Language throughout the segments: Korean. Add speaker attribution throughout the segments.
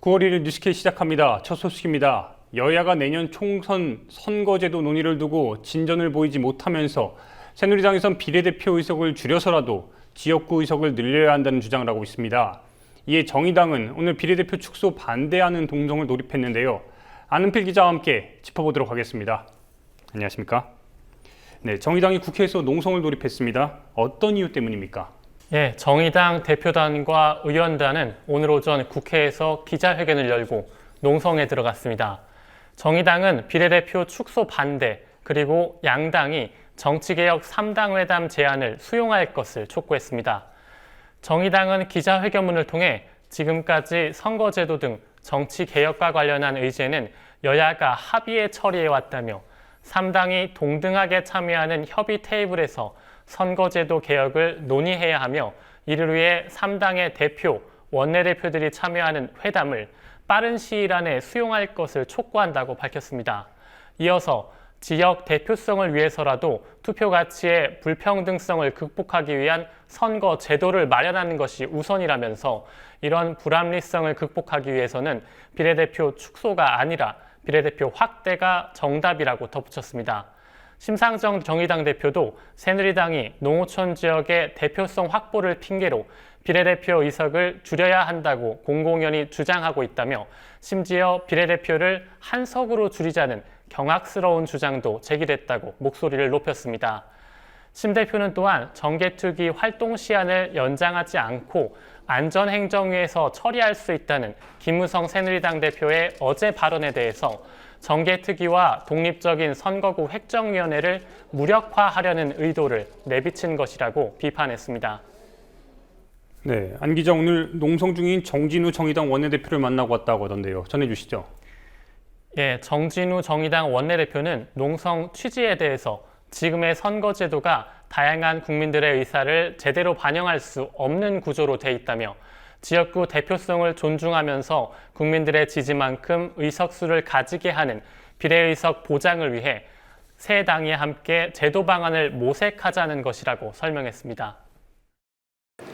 Speaker 1: 9월 1일 뉴스K 시작합니다. 첫 소식입니다. 여야가 내년 총선 선거제도 논의를 두고 진전을 보이지 못하면서 새누리당에선 비례대표 의석을 줄여서라도 지역구 의석을 늘려야 한다는 주장을 하고 있습니다. 이에 정의당은 오늘 비례대표 축소 반대하는 동성을 돌입했는데요. 안은필 기자와 함께 짚어보도록 하겠습니다. 안녕하십니까? 네, 정의당이 국회에서 농성을 돌입했습니다. 어떤 이유 때문입니까?
Speaker 2: 정의당 대표단과 의원단은 오늘 오전 국회에서 기자회견을 열고 농성에 들어갔습니다. 정의당은 비례대표 축소 반대, 그리고 양당이 정치개혁 3당 회담 제안을 수용할 것을 촉구했습니다. 정의당은 기자회견문을 통해 지금까지 선거제도 등 정치개혁과 관련한 의제는 여야가 합의에 처리해왔다며 3당이 동등하게 참여하는 협의 테이블에서 선거제도 개혁을 논의해야 하며 이를 위해 3당의 대표, 원내대표들이 참여하는 회담을 빠른 시일 안에 수용할 것을 촉구한다고 밝혔습니다. 이어서 지역 대표성을 위해서라도 투표 가치의 불평등성을 극복하기 위한 선거 제도를 마련하는 것이 우선이라면서 이런 불합리성을 극복하기 위해서는 비례대표 축소가 아니라 비례대표 확대가 정답이라고 덧붙였습니다. 심상정 정의당 대표도 새누리당이 농어촌 지역의 대표성 확보를 핑계로 비례대표 의석을 줄여야 한다고 공공연히 주장하고 있다며 심지어 비례대표를 한 석으로 줄이자는 경악스러운 주장도 제기됐다고 목소리를 높였습니다. 심 대표는 또한 정개특위 활동 시한을 연장하지 않고 안전행정위에서 처리할 수 있다는 김무성 새누리당 대표의 어제 발언에 대해서 정개특위와 독립적인 선거구 획정위원회를 무력화하려는 의도를 내비친 것이라고 비판했습니다.
Speaker 1: 네, 안 기자 오늘 농성 중인 정진우 정의당 원내대표를 만나고 왔다고 하던데요. 전해주시죠.
Speaker 2: 정진우 정의당 원내대표는 농성 취지에 대해서 지금의 선거제도가 다양한 국민들의 의사를 제대로 반영할 수 없는 구조로 돼 있다며 지역구 대표성을 존중하면서 국민들의 지지만큼 의석수를 가지게 하는 비례의석 보장을 위해 새 당이 함께 제도 방안을 모색하자는 것이라고 설명했습니다.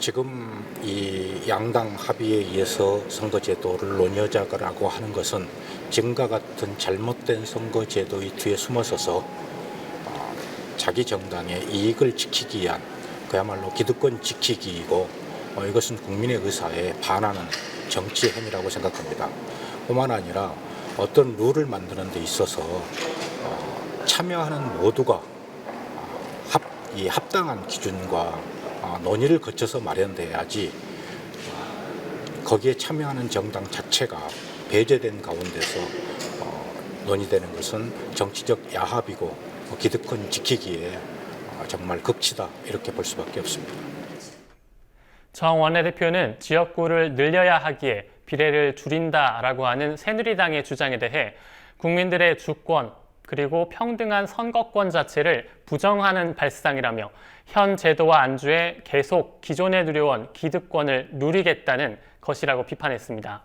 Speaker 3: 지금 이 양당 합의에 의해서 선거제도를 논의하자고 하는 것은 지금과 같은 잘못된 선거제도의 뒤에 숨어서서 자기 정당의 이익을 지키기 위한 그야말로 기득권 지키기이고 이것은 국민의 의사에 반하는 정치 행위라고 생각합니다. 뿐만 아니라 어떤 룰을 만드는 데 있어서 참여하는 모두가 합당한 기준과 논의를 거쳐서 마련돼야지 거기에 참여하는 정당 자체가 배제된 가운데서 논의되는 것은 정치적 야합이고 기득권 지키기에 정말 극치다 이렇게 볼 수밖에 없습니다.
Speaker 2: 정 원내대표는 지역구를 늘려야 하기에 비례를 줄인다라고 하는 새누리당의 주장에 대해 국민들의 주권 그리고 평등한 선거권 자체를 부정하는 발상이라며 현 제도와 안주에 계속 기존에 누려온 기득권을 누리겠다는 것이라고 비판했습니다.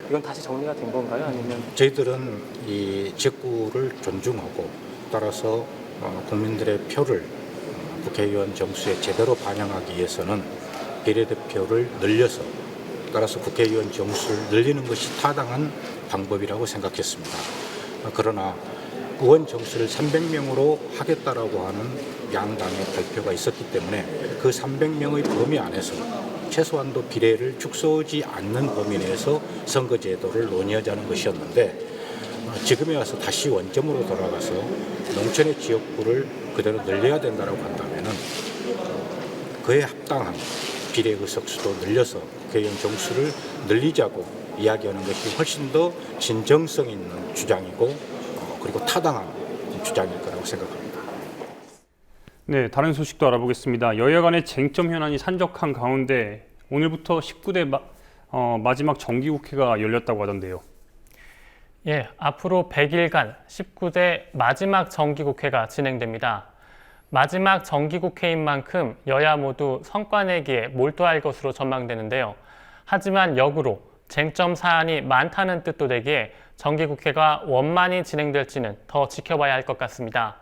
Speaker 4: 이건 다시 정리가 된 건가요? 아니면
Speaker 3: 저희들은 이 지역구를 존중하고 따라서 국민들의 표를 국회의원 정수에 제대로 반영하기 위해서는 비례대표를 늘려서 따라서 국회의원 정수를 늘리는 것이 타당한 방법이라고 생각했습니다. 그러나 의원 정수를 300명으로 하겠다라고 하는 양당의 발표가 있었기 때문에 그 300명의 범위 안에서 최소한도 비례를 축소하지 않는 범위 내에서 선거제도를 논의하자는 것이었는데 지금에 와서 다시 원점으로 돌아가서 농촌의 지역구를 그대로 늘려야 된다고 한다면 그에 합당한 비례 의석수도 늘려서 국회의원 정수를 늘리자고 이야기하는 것이 훨씬 더 진정성 있는 주장이고 그리고 타당한 주장일 거라고 생각합니다.
Speaker 1: 네, 다른 소식도 알아보겠습니다. 여야 간의 쟁점 현안이 산적한 가운데 오늘부터 19대 마지막 정기국회가 열렸다고 하던데요.
Speaker 2: 앞으로 100일간 19대 마지막 정기국회가 진행됩니다. 마지막 정기국회인 만큼 여야 모두 성과 내기에 몰두할 것으로 전망되는데요. 하지만 역으로 쟁점 사안이 많다는 뜻도 되기에 정기국회가 원만히 진행될지는 더 지켜봐야 할 것 같습니다.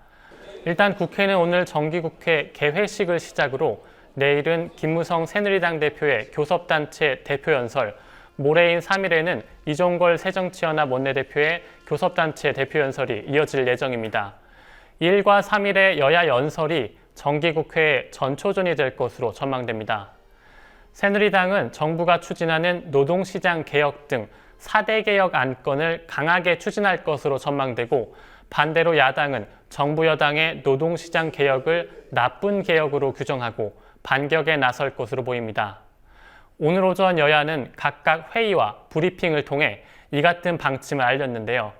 Speaker 2: 일단 국회는 오늘 정기국회 개회식을 시작으로 내일은 김무성 새누리당 대표의 교섭단체 대표연설, 모레인 3일에는 이종걸 새정치연합 원내대표의 교섭단체 대표연설이 이어질 예정입니다. 2일과 3일의 여야 연설이 정기국회의 전초전이 될 것으로 전망됩니다. 새누리당은 정부가 추진하는 노동시장 개혁 등 4대 개혁 안건을 강하게 추진할 것으로 전망되고, 반대로 야당은 정부 여당의 노동시장 개혁을 나쁜 개혁으로 규정하고 반격에 나설 것으로 보입니다. 오늘 오전 여야는 각각 회의와 브리핑을 통해 이 같은 방침을 알렸는데요.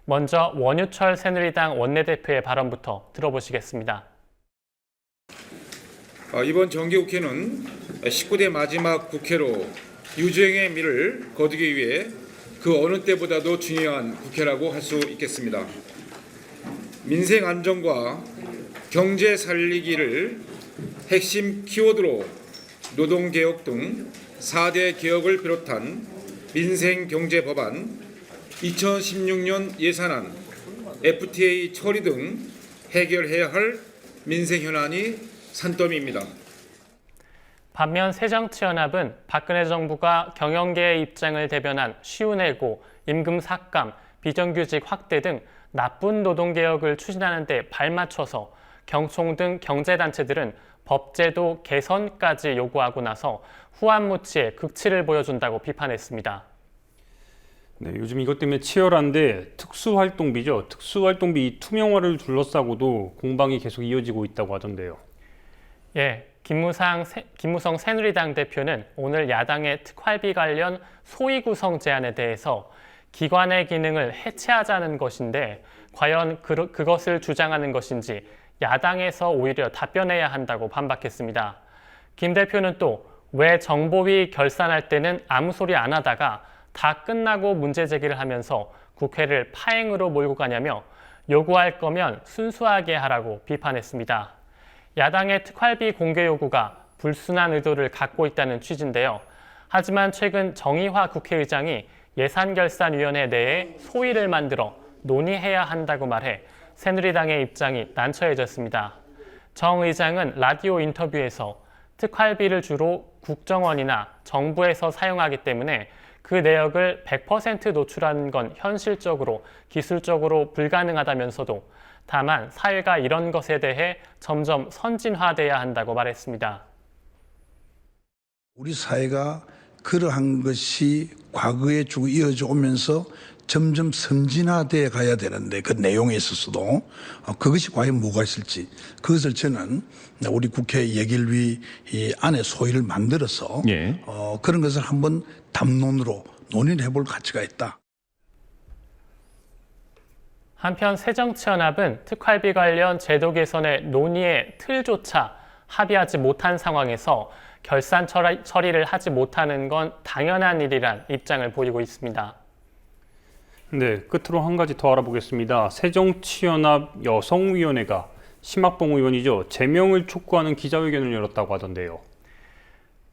Speaker 2: 먼저 원유철 새누리당 원내대표의 발언부터 들어보시겠습니다.
Speaker 5: 이번 정기국회는 19대 마지막 국회로 유주행의 미를 거두기 위해 그 어느 때보다도 중요한 국회라고 할 수 있겠습니다. 민생 안정과 경제 살리기를 핵심 키워드로 노동개혁 등 4대 개혁을 비롯한 민생 경제 법안, 2016년 예산안, FTA 처리 등 해결해야 할 민생 현안이 산더미입니다.
Speaker 2: 반면 새정치연합은 박근혜 정부가 경영계의 입장을 대변한 쉬운해고, 임금 삭감, 비정규직 확대 등 나쁜 노동개혁을 추진하는 데 발맞춰서 경총 등 경제단체들은 법제도 개선까지 요구하고 나서 후한무치의 극치를 보여준다고 비판했습니다.
Speaker 1: 네, 요즘 이것 때문에 치열한데 특수활동비죠. 특수활동비 투명화를 둘러싸고도 공방이 계속 이어지고 있다고 하던데요.
Speaker 2: 예, 김무성 새누리당 대표는 오늘 야당의 특활비 관련 소위 구성 제안에 대해서 기관의 기능을 해체하자는 것인데 과연 그것을 주장하는 것인지 야당에서 오히려 답변해야 한다고 반박했습니다. 김 대표는 또 왜 정보위 결산할 때는 아무 소리 안 하다가 다 끝나고 문제 제기를 하면서 국회를 파행으로 몰고 가냐며 요구할 거면 순수하게 하라고 비판했습니다. 야당의 특활비 공개 요구가 불순한 의도를 갖고 있다는 취지인데요. 하지만 최근 정의화 국회의장이 예산결산위원회 내에 소위를 만들어 논의해야 한다고 말해 새누리당의 입장이 난처해졌습니다. 정 의장은 라디오 인터뷰에서 특활비를 주로 국정원이나 정부에서 사용하기 때문에 그 내역을 100% 노출하는 건 현실적으로, 기술적으로 불가능하다면서도 다만 사회가 이런 것에 대해 점점 선진화돼야 한다고 말했습니다.
Speaker 6: 우리 사회가 그러한 것이 과거에 쭉 이어져 오면서 점점 선진화되어 가야 되는데 그 내용에 있어서도 그것이 과연 뭐가 있을지 그것을 저는 우리 국회 예결위 안에 소위를 만들어서 그런 것을 한번 담론으로 논의를 해볼 가치가 있다.
Speaker 2: 한편 새정치연합은 특활비 관련 제도 개선의 논의의 틀조차 합의하지 못한 상황에서 결산 처리를 하지 못하는 건 당연한 일이란 입장을 보이고 있습니다.
Speaker 1: 네, 끝으로 한 가지 더 알아보겠습니다. 새정치연합 여성위원회가 심학봉 의원이죠. 제명을 촉구하는 기자회견을 열었다고 하던데요.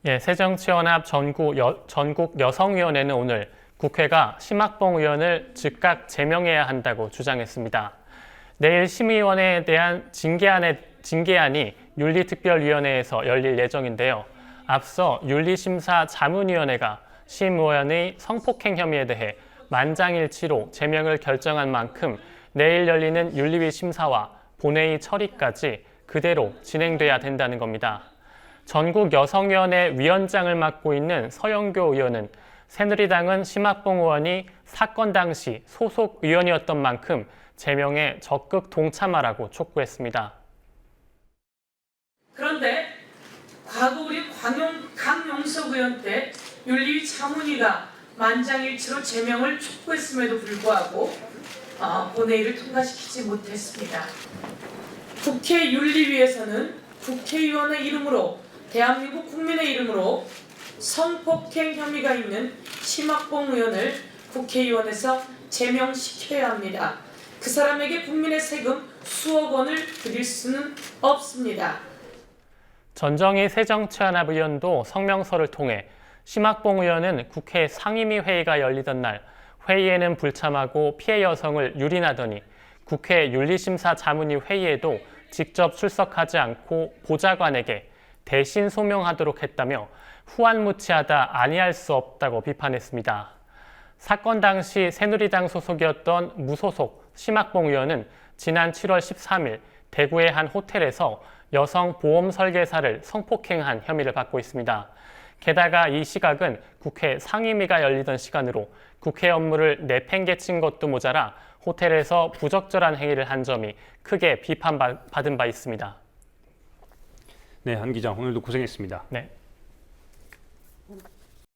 Speaker 2: 예, 새정치연합 전국 여성위원회는 오늘 국회가 심학봉 의원을 즉각 제명해야 한다고 주장했습니다. 내일 심의위원회에 대한 징계안이 윤리특별위원회에서 열릴 예정인데요. 앞서 윤리심사 자문위원회가 심 의원의 성폭행 혐의에 대해 만장일치로 제명을 결정한 만큼 내일 열리는 윤리위 심사와 본회의 처리까지 그대로 진행돼야 된다는 겁니다. 전국 여성위원회 위원장을 맡고 있는 서영교 의원은 새누리당은 심학봉 의원이 사건 당시 소속 의원이었던 만큼 제명에 적극 동참하라고 촉구했습니다.
Speaker 7: 그런데 과거 우리 강용석 의원 때 윤리위 자문위가 만장일치로 제명을 촉구했음에도 불구하고 본회의를 통과시키지 못했습니다. 국회 윤리위에서는 국회의원의 이름으로 대한민국 국민의 이름으로 성폭행 혐의가 있는 심학봉 의원을 국회의원에서 제명시켜야 합니다. 그 사람에게 국민의 세금 수억 원을 드릴 수는 없습니다.
Speaker 2: 전정희 새정치연합 의원도 성명서를 통해 심학봉 의원은 국회 상임위 회의가 열리던 날 회의에는 불참하고 피해 여성을 유린하더니 국회 윤리심사 자문위 회의에도 직접 출석하지 않고 보좌관에게 대신 소명하도록 했다며 후안무치하다 아니할 수 없다고 비판했습니다. 사건 당시 새누리당 소속이었던 무소속 심학봉 의원은 지난 7월 13일 대구의 한 호텔에서 여성 보험 설계사를 성폭행한 혐의를 받고 있습니다. 게다가 이 시각은 국회 상임위가 열리던 시간으로 국회 업무를 내팽개친 것도 모자라 호텔에서 부적절한 행위를 한 점이 크게 비판받은 바 있습니다.
Speaker 1: 네, 한 기자 오늘도 고생했습니다.
Speaker 2: 네.